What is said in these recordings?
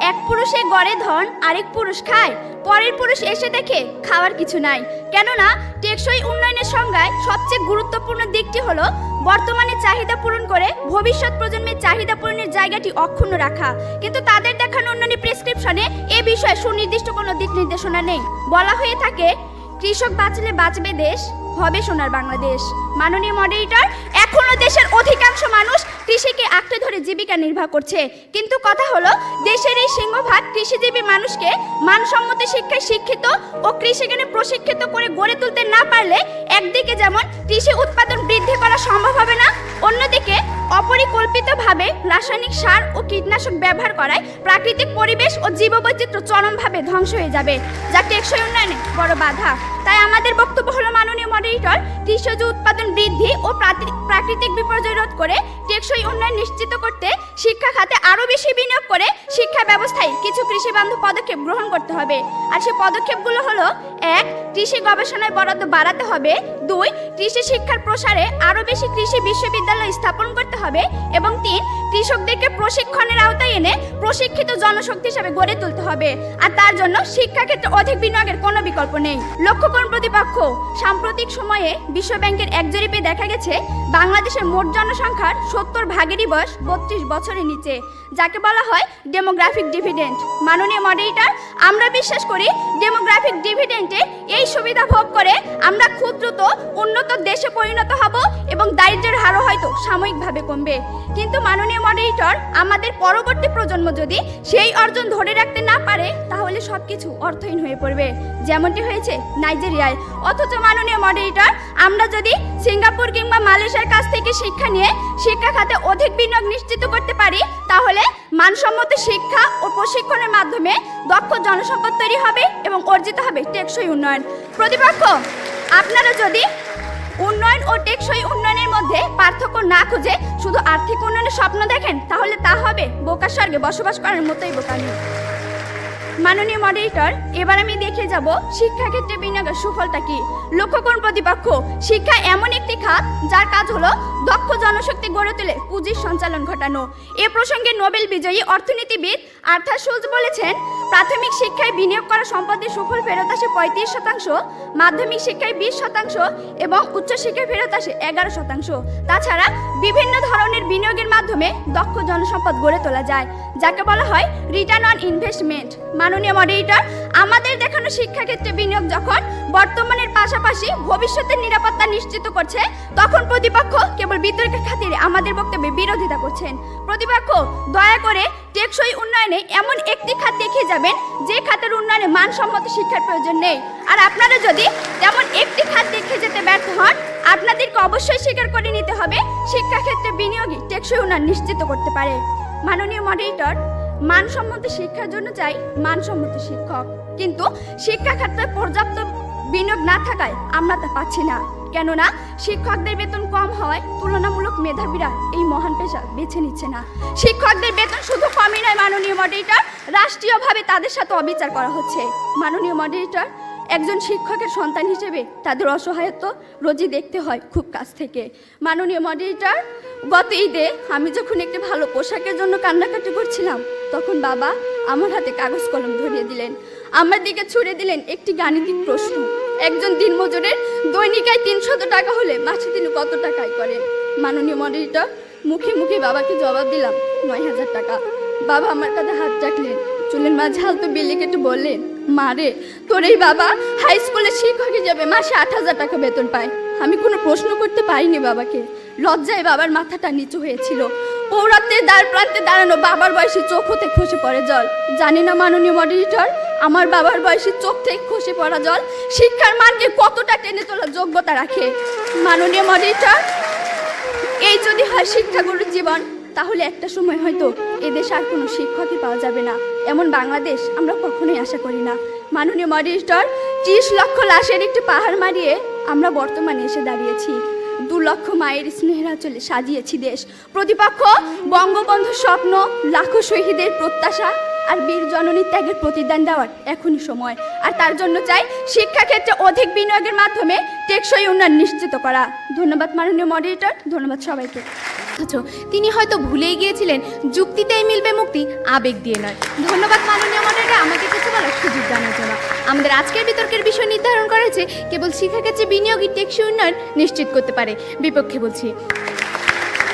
এক পুরুষে গড়ে ধন আরেক পুরুষ খায়, পরের পুরুষ এসে দেখে খাওয়ার কিছু নাই। কেননা টেকসই উন্নয়নের সংজ্ঞায় সবচেয়ে গুরুত্বপূর্ণ দিকটি হলো বর্তমানে চাহিদা পূরণ করে ভবিষ্যৎ প্রজন্মের চাহিদা পূরণের জায়গাটি অক্ষুণ্ণ রাখা। কিন্তু তাদের দেখানো উন্নয়নের প্রেসক্রিপশনে এ বিষয়ে সুনির্দিষ্ট কোনো দিক নির্দেশনা নেই। বলা হয়ে থাকে, কৃষক বাঁচলে বাঁচবে দেশ, হবে সোনার বাংলাদেশ। মাননীয় মডারেটর, এখনো দেশের অধিকাংশ মানুষ কৃষিকে আঁকড়ে ধরে জীবিকা নির্বাহ করছে। কিন্তু কথা হলো, দেশের এই সিংহভাগ কৃষিজীবী মানুষকে মানসম্মত শিক্ষায় শিক্ষিত ও কৃষিজ্ঞানে প্রশিক্ষিত করে গড়ে তুলতে না পারলে একদিকে যেমন কৃষি উৎপাদন বৃদ্ধি করা সম্ভব হবে না, অন্যদিকে অপরিকল্পিতভাবে রাসায়নিক সার ও কীটনাশক ব্যবহার করায় প্রাকৃতিক পরিবেশ ও জীববৈচিত্র্য চরমভাবে ধ্বংস হয়ে যাবে, যা টেকসই উন্নয়নে বড় বাধা। তাই আমাদের বক্তব্য হলো, মাননীয় মডারেটর, কৃষিজ উৎপাদন বৃদ্ধি ও প্রাকৃতিক বিপর্যয় রোধ করে টেকসই উন্নয়ন নিশ্চিত করতে শিক্ষা খাতে আরও বেশি বিনিয়োগ করে শিক্ষা ব্যবস্থায় কিছু কৃষিবান্ধব পদক্ষেপ গ্রহণ করতে হবে। আর সেই পদক্ষেপগুলো হলো: 1. কৃষি গবেষণায় বরাদ্দ বাড়াতে হবে। 2. কৃষি শিক্ষার প্রসারে আরও বেশি কৃষি বিশ্ববিদ্যালয় স্থাপন করতে হবে। এবং 3. কৃষকদেরকে প্রশিক্ষণের আওতায় এনে প্রশিক্ষিত জনশক্তি হিসেবে গড়ে তুলতে হবে। আর তার জন্য শিক্ষাক্ষেত্রে অধিক বিনিয়োগের কোনো বিকল্প নেই। লক্ষ্য করুন প্রতিপক্ষ, সাম্প্রতিক সময়ে বিশ্ব ব্যাংকের এক জরিপে দেখা গেছে বাংলাদেশের মোট জনসংখ্যার 70 ভাগেরই বয়স 32 বছরের নিচে, যাকে বলা হয় ডেমোগ্রাফিক ডিভিডেন্ড। মাননীয় মডারেটর, আমরা বিশ্বাস করি ডেমোগ্রাফিক ডিভিডেন্ডে এই সুবিধা ভোগ করে আমরা খুব দ্রুত উন্নত দেশে পরিণত হব এবং দারিদ্র্যের হারও হয়তো সাময়িকভাবে কমবে। কিন্তু মাননীয় মডারেটর, আমাদের পরবর্তী প্রজন্ম যদি সেই অর্জন ধরে রাখতে না পারে, তাহলে সবকিছু অর্থহীন হয়ে পড়বে, যেমনটি হয়েছে নাইজেরিয়ায়। অথচ মাননীয় মডারেটর, আমরা যদি সিঙ্গাপুর কিংবা মালয়েশিয়ার কাছ থেকে শিক্ষা নিয়ে শিক্ষা খাতে অধিক বিনিয়োগ নিশ্চিত করতে পারি, তাহলে মানসম্মত শিক্ষা ও প্রশিক্ষণের মাধ্যমে দক্ষ জনসম্পদ তৈরি হবে এবং অর্জিত হবে টেকসই উন্নয়ন। প্রতিপক্ষ, আপনারা যদি উন্নয়ন ও টেকসই উন্নয়নের মধ্যে পার্থক্য না খুঁজে শুধু আর্থিক উন্নয়নের স্বপ্ন দেখেন, তাহলে তা হবে বোকা স্বর্গে বসবাস করার মতোই বোকামি। মাননীয় মডারেটর, এবার আমি দেখে যাব শিক্ষাক্ষেত্রে বিনিয়োগের সুফলটা কি। লক্ষ্য করুন প্রতিপক্ষ, শিক্ষা এমন একটি খাত যার কাজ হলো দক্ষ জনশক্তি গড়ে তুলে পুঁজির সঞ্চালন ঘটানো। এ প্রসঙ্গে নোবেল বিজয়ী অর্থনীতিবিদ আর্থার শুলজ বলেছেন, প্রাথমিক শিক্ষায় বিনিয়োগ করা সম্পদের সুফল ফেরত আসে 35%, মাধ্যমিক শিক্ষায় 20% এবং উচ্চশিক্ষায় ফেরত আসে 11%। তাছাড়া বিভিন্ন ধরনের বিনিয়োগের মাধ্যমে দক্ষ জনসম্পদ গড়ে তোলা যায়, যাকে বলা হয় রিটার্ন অন ইনভেস্টমেন্ট। মাননীয় মডারেটর, আমাদের দেখানো শিক্ষাক্ষেত্রে বিনিয়োগ যখন বর্তমানের পাশাপাশি ভবিষ্যতের নিরাপত্তা নিশ্চিত করছে, তখন প্রতিপক্ষ কেবল বিতর্কের খাতিরে আমাদের বক্তব্যে বিরোধিতা করছেন। প্রতিপক্ষ, দয়া করে টেকসই উন্নয়নে এমন একটি খাত দেখিয়ে যাবেন যে খাতের উন্নয়নে মানসম্মত শিক্ষার প্রয়োজন নেই। আর আপনারা যদি তেমন একটি খাত দেখিয়ে যেতে ব্যর্থ হন, আপনাদেরকে অবশ্যই স্বীকার করে নিতে হবে শিক্ষাক্ষেত্রে বিনিয়োগই টেকসই উন্নয়ন নিশ্চিত করতে পারে। মাননীয় মডারেটর, মানসম্মত শিক্ষার জন্য চাই মানসম্মত শিক্ষক, কিন্তু শিক্ষা খাতে পর্যাপ্ত বিনিয়োগ না থাকায় আমরা তা পাচ্ছি না। কেননা শিক্ষকদের বেতন কম হওয়ায় তুলনামূলক মেধাবীরা এই মহান পেশা বেছে নিচ্ছে না। শিক্ষকদের বেতন শুধু কমই নয় মাননীয় মডারেটর, রাষ্ট্রীয়ভাবে তাদের সাথে অবিচার করা হচ্ছে। মাননীয় মডারেটর, একজন শিক্ষকের সন্তান হিসেবে তাদের অসহায়ত্ব রোজই দেখতে হয় খুব কাছ থেকে। মাননীয় মডারেটর, গত ঈদে আমি যখন একটি ভালো পোশাকের জন্য কান্নাকাটি করছিলাম, তখন বাবা আমার হাতে কাগজ কলম ধরিয়ে দিলেন, আমার দিকে ছুড়ে দিলেন একটি গাণিতিক প্রশ্ন। একজন দিনমজুরের দৈনিক আয় 300 টাকা হলে মাসে তিনি কত টাকা আয় করেন? মাননীয় মডারেটর, মুখে মুখে বাবাকে জবাব দিলাম 9000 টাকা। বাবা আমার কাঁধে হাত রাখলেন, চুলের মাঝে হালতো বিলি কেটে বললেন, মা রে, তোর এই বাবা হাই স্কুলের শিক্ষক হিসেবে মাসে 8000 টাকা বেতন পায়। আমি কোনো প্রশ্ন করতে পারিনি বাবাকে, লজ্জায় বাবার মাথাটা নিচু হয়েছিল। পৌরাত্বের দ্বার প্রান্তে দাঁড়ানো বাবার বয়সী চোখ হতে খসে পড়ে জল। জানি না মাননীয় মডারেটর, আমার বাবার বয়সী চোখ থেকে খসে পড়া জল শিক্ষার মানকে কতটা টেনে তোলার যোগ্যতা রাখে। মাননীয় মডারেটর, এই যদি হয় শিক্ষাগুরুর জীবন, তাহলে একটা সময় হয়তো এদেশে আর কোনো শিক্ষকই পাওয়া যাবে না। এমন বাংলাদেশ আমরা কখনোই আশা করি না। মাননীয় মডারেটর, 30 লক্ষ লাশের একটি পাহাড় মারিয়ে আমরা বর্তমানে এসে দাঁড়িয়েছি। 2 লক্ষ মায়ের স্নেহের আঁচলে সাজিয়েছি দেশ। প্রতিপক্ষ, বঙ্গবন্ধুর স্বপ্ন, লাখো শহীদের প্রত্যাশা আর বীর জননীর ত্যাগের প্রতিদান দেওয়ার এখনই সময়। আর তার জন্য চাই শিক্ষাক্ষেত্রে অধিক বিনিয়োগের মাধ্যমে টেকসই উন্নয়ন নিশ্চিত করা। ধন্যবাদ মাননীয় মডারেটর, ধন্যবাদ সবাইকে। অথচ তিনি হয়তো ভুলেই গিয়েছিলেন যুক্তিতেই মিলবে মুক্তি, আবেগ দিয়ে নয়। ধন্যবাদ মাননীয় মডারেটর আমাকে কিছু বলার সুযোগ দেওয়ার জন্য। আমাদের আজকের বিতর্কের বিষয় নির্ধারণ করা হয়েছে কেবল শিক্ষাক্ষেত্রে বিনিয়োগই টেকসই উন্নয়ন নিশ্চিত করতে পারে। বিপক্ষে বলছি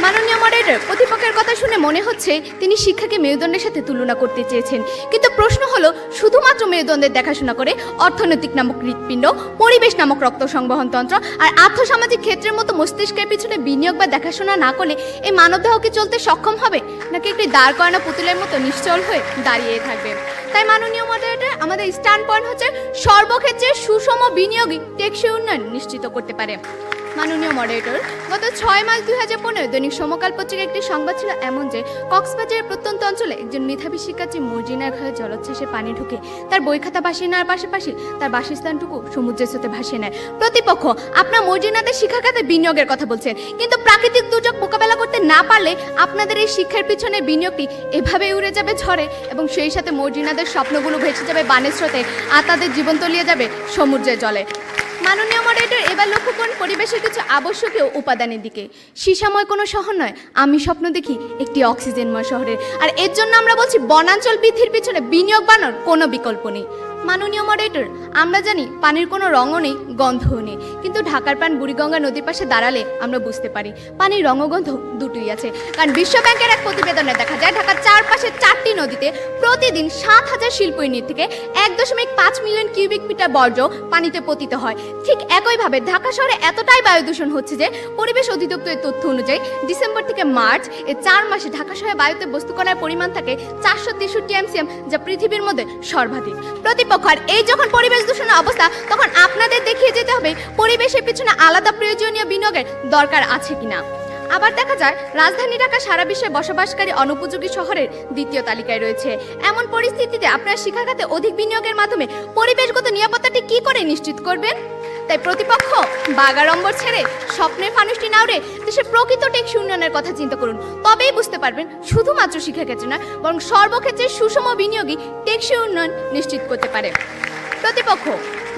মাননীয় মডারেটর, প্রতিপক্ষের কথা শুনে মনে হচ্ছে তিনি শিক্ষাকে মেরুদণ্ডের সাথে তুলনা করতে চেয়েছেন, কিন্তু প্রশ্ন হলো শুধুমাত্র মেরুদণ্ডের দেখাশোনা করে অর্থনৈতিক নামক হৃৎপিণ্ড, পরিবেশ নামক রক্ত সংবহন তন্ত্র আর আর্থসামাজিক ক্ষেত্রের মতো মস্তিষ্কের পিছনে বিনিয়োগ বা দেখাশোনা না করলে এই মানবদেহ কি চলতে সক্ষম হবে, নাকি একটি দাঁড় করানো পুতুলের মতো নিশ্চল হয়ে দাঁড়িয়ে থাকবে? তাই মাননীয় মডারেটর, আমাদের স্ট্যান্ড পয়েন্ট হচ্ছে সর্বক্ষেত্রে সুষম বিনিয়োগই টেকসই উন্নয়ন নিশ্চিত করতে পারে। মাননীয় মডারেটর, গত 6 মার্চ 2015 দৈনিক সমকাল পত্রিকায় একটি সংবাদ ছিল এমন যে কক্সবাজারের প্রত্যন্ত অঞ্চলে একজন মেধাবী শিক্ষার্থী মর্জিনার ঘরে জলোচ্ছ্বাসে পানি ঢুকে তার বই খাতা ভাসিয়ে নেওয়ার পাশাপাশি তার বাসস্থানটুকু সমুদ্রের স্রোতে ভাসিয়ে নেয়। প্রতিপক্ষ, আপনার মর্জিনাদের শিক্ষাখাতে বিনিয়োগের কথা বলছেন, কিন্তু প্রাকৃতিক দুর্যোগ মোকাবেলা করতে না পারলে আপনাদের এই শিক্ষার পিছনে বিনিয়োগটি এভাবে উড়ে যাবে ঝড়ে, এবং সেই সাথে মর্জিনাদের স্বপ্নগুলো ভেসে যাবে বানের স্রোতে, আর তাদের জীবন তলিয়ে যাবে সমুদ্রের জলে। মাননীয় মডারেটর, এবার লক্ষ্য করুন পরিবেশের কিছু আবশ্যকীয় উপাদানের দিকে। সীসাময় কোনো শহর নয়, আমি স্বপ্ন দেখি একটি অক্সিজেনময় শহরের, আর এর জন্য আমরা বলছি বনাঞ্চল বৃদ্ধির পিছনে বিনিয়োগ বানানোর কোনো বিকল্প নেই। মাননীয় মডারেটর, আমরা জানি পানির কোনো রঙও নেই, গন্ধও নেই, কিন্তু ঢাকার প্রাণ বুড়িগঙ্গা নদীর পাশে দাঁড়ালে আমরা বুঝতে পারি পানির রঙ ও গন্ধ দুটোই আছে। কারণ বিশ্ব ব্যাংকের এক প্রতিবেদনে দেখা যায় ঢাকার চারপাশে 4টি নদীতে প্রতিদিন 7,000 শিল্প ইউনিট থেকে 1.5 মিলিয়ন কিউবিক মিটার বর্জ্য পানিতে পতিত হয়। ঠিক একইভাবে ঢাকা শহরে এতটাই বায়ু দূষণ হচ্ছে যে পরিবেশ অধিদপ্তরের তথ্য অনুযায়ী ডিসেম্বর থেকে মার্চ এই 4 মাসে ঢাকা শহরে বায়ুতে বস্তুকণার পরিমাণ থাকে 463 এমসিএম, যা পৃথিবীর মধ্যে সর্বাধিক। আর এই যখন পরিবেশ দূষণের অবস্থা, তখন আপনাদের দেখিয়ে যেতে হবে পরিবেশের পিছনে আলাদা প্রয়োজনীয় বিনিয়োগের দরকার আছে কিনা। আবার দেখা যায় রাজধানী ঢাকা সারা বিশ্বে বসবাসকারী অনুপযোগী শহরের দ্বিতীয় তালিকায় রয়েছে। এমন পরিস্থিতিতে আপনারা শিক্ষাখাতে অধিক বিনিয়োগের মাধ্যমে পরিবেশগত নিরাপত্তাটি কি করে নিশ্চিত করবেন? তাই প্রতিপক্ষ বাগাড়ম্বর ছেড়ে স্বপ্নের ফানুসটি নাউড়ে দেশের প্রকৃত টেকসই উন্নয়নের কথা চিন্তা করুন, তবেই বুঝতে পারবেন শুধুমাত্র শিক্ষাক্ষেত্রে নয় বরং সর্বক্ষেত্রে সুষম বিনিয়োগই টেকসই উন্নয়ন নিশ্চিত করতে পারে। প্রতিপক্ষ,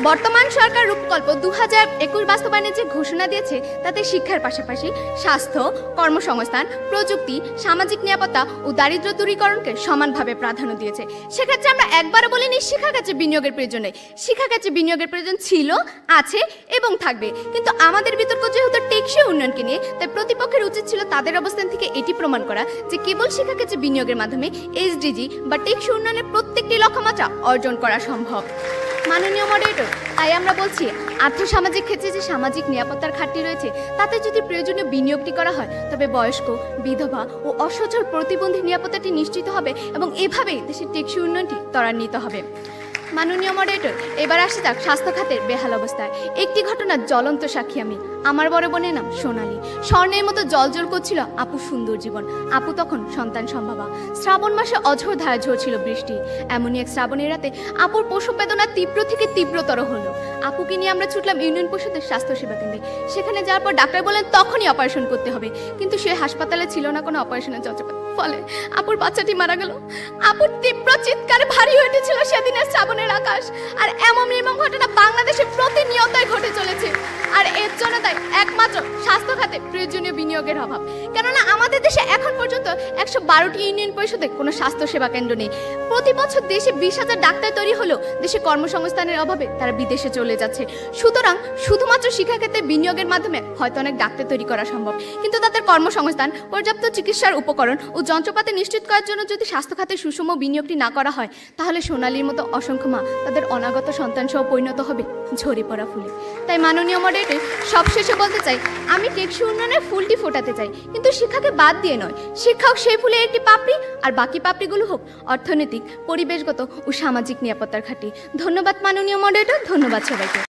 বর্তমান সরকার রূপকল্প 2021 বাস্তবায়নের যে ঘোষণা দিয়েছে তাতে শিক্ষার পাশাপাশি স্বাস্থ্য, কর্মসংস্থান, প্রযুক্তি, সামাজিক নিরাপত্তা ও দারিদ্র্য দূরীকরণকে সমানভাবে প্রাধান্য দিয়েছে। সেক্ষেত্রে আমরা একবারও বলিনি শিক্ষাক্ষেত্রে বিনিয়োগের প্রয়োজন নেই। শিক্ষাক্ষেত্রে বিনিয়োগের প্রয়োজন ছিল, আছে এবং থাকবে, কিন্তু আমাদের বিতর্ক যেহেতু টেকসই উন্নয়নকে নিয়ে, তাই প্রতিপক্ষের উচিত ছিল তাদের অবস্থান থেকে এটি প্রমাণ করা যে কেবল শিক্ষাক্ষেত্রে বিনিয়োগের মাধ্যমে এসডিজি বা টেকসই উন্নয়নের প্রত্যেকটি লক্ষ্যমাত্রা অর্জন করা সম্ভব। মাননীয় মডারেটর, তাই আমরা বলছি আর্থসামাজিক ক্ষেত্রে যে সামাজিক নিরাপত্তার ঘাটতি রয়েছে তাতে যদি প্রয়োজনীয় বিনিয়োগটি করা হয় তবে বয়স্ক, বিধবা ও অসচ্ছল প্রতিবন্ধী নিরাপত্তাটি নিশ্চিত হবে এবং এভাবেই দেশের টেকসই উন্নয়নটি ত্বরান্বিত হবে। মাননীয় মডারেটর, এবার আসে যাক স্বাস্থ্য খাতের বেহাল অবস্থায়। একটি ঘটনার জ্বলন্ত সাক্ষী আমি। আমার বড় বোনের নাম সোনালী। স্বর্ণের মতো জলজল করছিল আপুর সুন্দর জীবন। আপু তখন সন্তান সম্ভবা। শ্রাবণ মাসে অঝোর ধারা ঝরছিল বৃষ্টি। এমনই এক শ্রাবণের রাতে আপুর প্রসব বেদনা তীব্র থেকে তীব্রতর হলো। আপুকে নিয়ে আমরা ছুটলাম ইউনিয়ন পরিষদের স্বাস্থ্যসেবা কেন্দ্রে। সেখানে যাওয়ার পর ডাক্তার বলেন তখনই অপারেশন করতে হবে, কিন্তু সে হাসপাতালে ছিল না কোনো অপারেশনের যন্ত্রপাতি। ফলে আপুর বাচ্চাটি মারা গেল। আপুর তীব্র চিৎকারে ভারী হয়ে উঠেছিল সেদিনের শ্রাবণের আকাশ। আর এমন নির্মম ঘটনা বাংলাদেশে প্রতিনিয়তই ঘটে চলেছে। আর এর জন্য তাই একমাত্র স্বাস্থ্য খাতে প্রয়োজনীয় বিনিয়োগের অভাব। কেননা আমাদের দেশে এখন পর্যন্ত 112টি ইউনিয়ন পরিষদে কোনো স্বাস্থ্য সেবা কেন্দ্র নেই। প্রতি বছর দেশে 20,000 ডাক্তার তৈরি হলেও দেশে কর্মসংস্থানের অভাবে তারা বিদেশে চলে যাচ্ছে। সুতরাং শুধুমাত্র শিক্ষাক্ষেত্রে বিনিয়োগের মাধ্যমে হয়তো অনেক ডাক্তার তৈরি করা সম্ভব, কিন্তু তাদের কর্মসংস্থান, পর্যাপ্ত চিকিৎসার উপকরণ ও যন্ত্রপাতি নিশ্চিত করার জন্য যদি স্বাস্থ্য খাতে সুষম বিনিয়োগটি না করা হয়, তাহলে সোনালীর মতো অসংখ্য মা তাদের অনাগত সন্তান সহ পরিণত হবে ঝরে পড়া ফুলে। তাই মাননীয় মডারেটর, সবশেষে বলতে চাই আমি টেকসই উন্নয়নের ফুলটি ফোটাতে চাই, কিন্তু শিক্ষাকে বাদ দিয়ে নয়। শিক্ষা হোক সেই ফুলের একটি পাপড়ি, আর বাকি পাপড়িগুলো হোক অর্থনৈতিক, পরিবেশগত ও সামাজিক নিরাপত্তার ঘাঁটি। ধন্যবাদ মাননীয় মডারেটর, ধন্যবাদ সবাইকে।